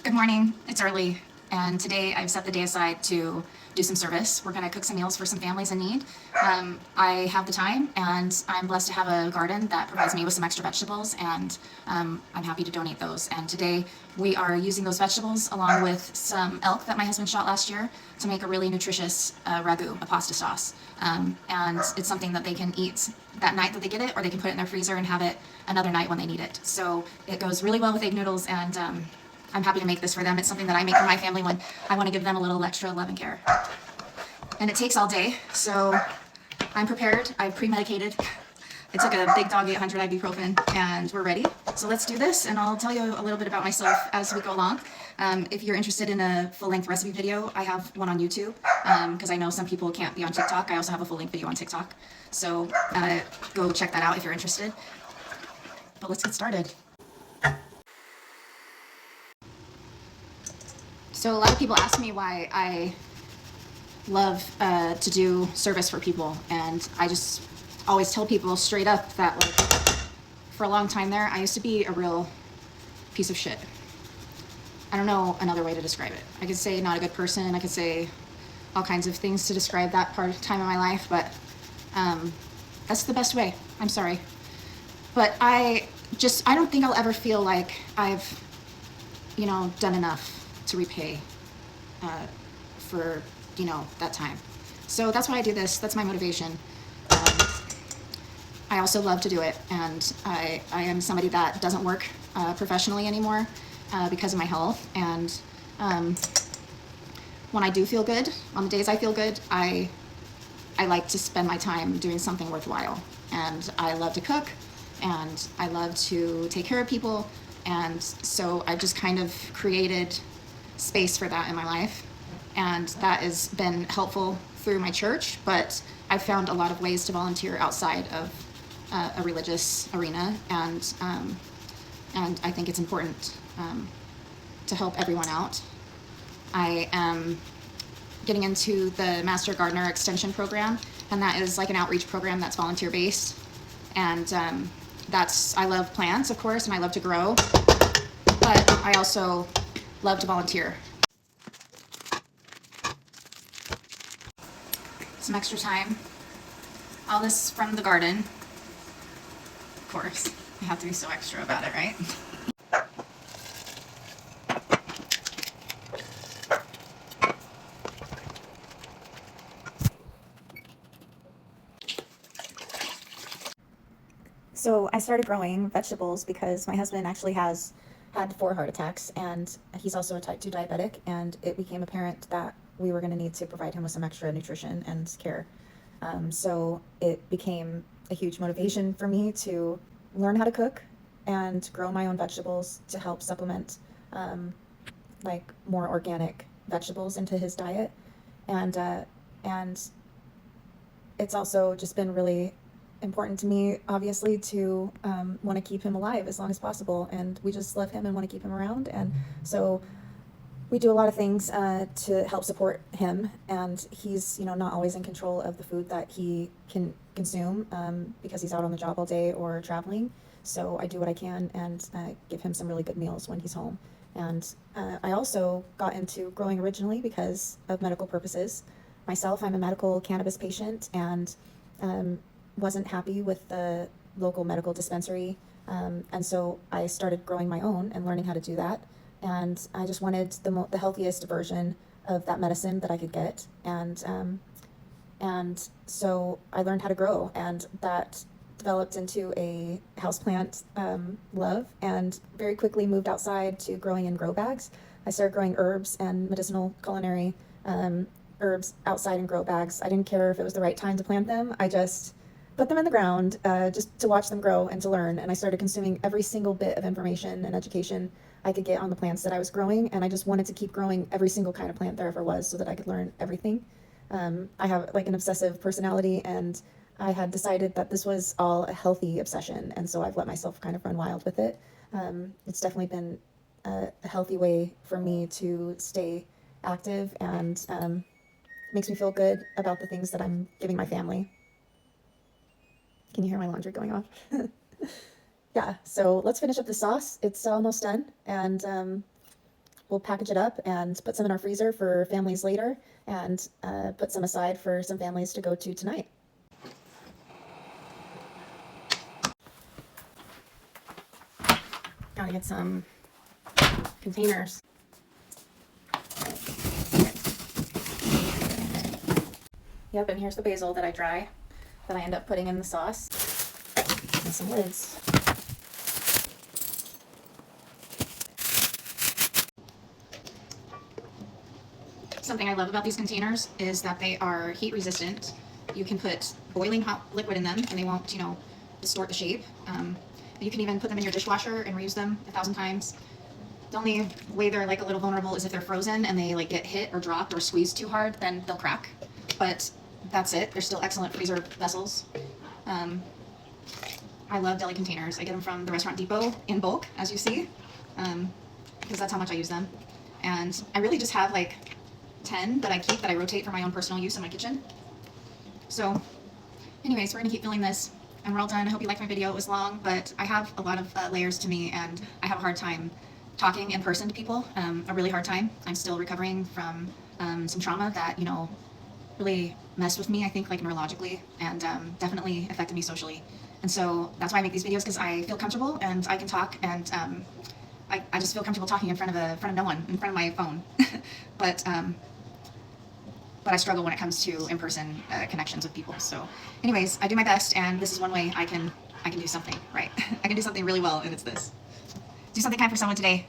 Good morning. It's early, and today I've set the day aside to do some service. We're going to cook some meals for some families in need. I have the time, and I'm blessed to have a garden that provides me with some extra vegetables, and I'm happy to donate those. And today we are using those vegetables along with some elk that my husband shot last year to make a really nutritious ragu, a pasta sauce. And it's something that they can eat that night that they get it, or they can put it in their freezer and have it another night when they need it. So it goes really well with egg noodles, and I'm happy to make this for them. It's something that I make for my family when I want to give them a little extra love and care. And it takes all day, so I'm prepared. I've pre-medicated. I took a big dog 800 ibuprofen, and we're ready. So let's do this, and I'll tell you a little bit about myself as we go along. If you're interested in a full-length recipe video, I have one on YouTube, because I know some people can't be on TikTok. I also have a full-length video on TikTok. So go check that out if you're interested. But let's get started. So a lot of people ask me why I love to do service for people, and I just always tell people straight up that, like, for a long time there, I used to be a real piece of shit. I don't know another way to describe it. I could say not a good person. I could say all kinds of things to describe that time of my life, but that's the best way. I'm sorry. But I don't think I'll ever feel like I've, done enough to repay for, that time. So that's why I do this. That's my motivation. I also love to do it, and I am somebody that doesn't work professionally anymore because of my health. And when I do feel good, on the days I feel good, I like to spend my time doing something worthwhile. And I love to cook, and I love to take care of people. And so I've just kind of created space for that in my life. And that has been helpful through my church, but I've found a lot of ways to volunteer outside of a religious arena. And I think it's important to help everyone out. I am getting into the Master Gardener Extension program, and that is like an outreach program that's volunteer based. And I love plants, of course, and I love to grow, but I also love to volunteer. Some extra time. All this from the garden. Of course, I have to be so extra about it, right? So I started growing vegetables because my husband actually has had 4 heart attacks, and he's also a type 2 diabetic, and it became apparent that we were going to need to provide him with some extra nutrition and care. So it became a huge motivation for me to learn how to cook and grow my own vegetables to help supplement like more organic vegetables into his diet. And it's also just been really important to me, obviously, to want to keep him alive as long as possible. And we just love him and want to keep him around. And so we do a lot of things to help support him. And he's, not always in control of the food that he can consume because he's out on the job all day or traveling. So I do what I can and give him some really good meals when he's home. And I also got into growing originally because of medical purposes. Myself, I'm a medical cannabis patient, and wasn't happy with the local medical dispensary. And so I started growing my own and learning how to do that. And I just wanted the healthiest version of that medicine that I could get. And so I learned how to grow, and that developed into a houseplant love, and very quickly moved outside to growing in grow bags. I started growing herbs and medicinal culinary herbs outside in grow bags. I didn't care if it was the right time to plant them. I just put them in the ground just to watch them grow and to learn. And I started consuming every single bit of information and education I could get on the plants that I was growing. And I just wanted to keep growing every single kind of plant there ever was so that I could learn everything. I have like an obsessive personality, and I had decided that this was all a healthy obsession. And so I've let myself kind of run wild with it. It's definitely been a healthy way for me to stay active, and makes me feel good about the things that I'm giving my family. Can you hear my laundry going off? Yeah, so let's finish up the sauce. It's almost done, and we'll package it up and put some in our freezer for families later, and put some aside for some families to go to tonight. Gotta get some containers. Yep, and here's the basil that I dry, that I end up putting in the sauce, and some lids. Something I love about these containers is that they are heat resistant. You can put boiling hot liquid in them and they won't, distort the shape. You can even put them in your dishwasher and reuse them 1,000 times. The only way they're like a little vulnerable is if they're frozen and they like get hit or dropped or squeezed too hard, then they'll crack. But that's it. They're still excellent freezer vessels. I love deli containers. I get them from the Restaurant Depot in bulk, as you see, because that's how much I use them. And I really just have like 10 that I keep, that I rotate for my own personal use in my kitchen. So anyways, we're gonna keep filling this and we're all done. I hope you liked my video. It was long, but I have a lot of layers to me, and I have a hard time talking in person to people, a really hard time. I'm still recovering from some trauma that, really messed with me, I think, like neurologically, and definitely affected me socially. And so that's why I make these videos, because I feel comfortable and I can talk, and I just feel comfortable talking in front of no one, in front of my phone. But I struggle when it comes to in-person connections with people. So anyways, I do my best, and this is one way I can do something right. I can do something really well, and it's this. Do something kind for someone today.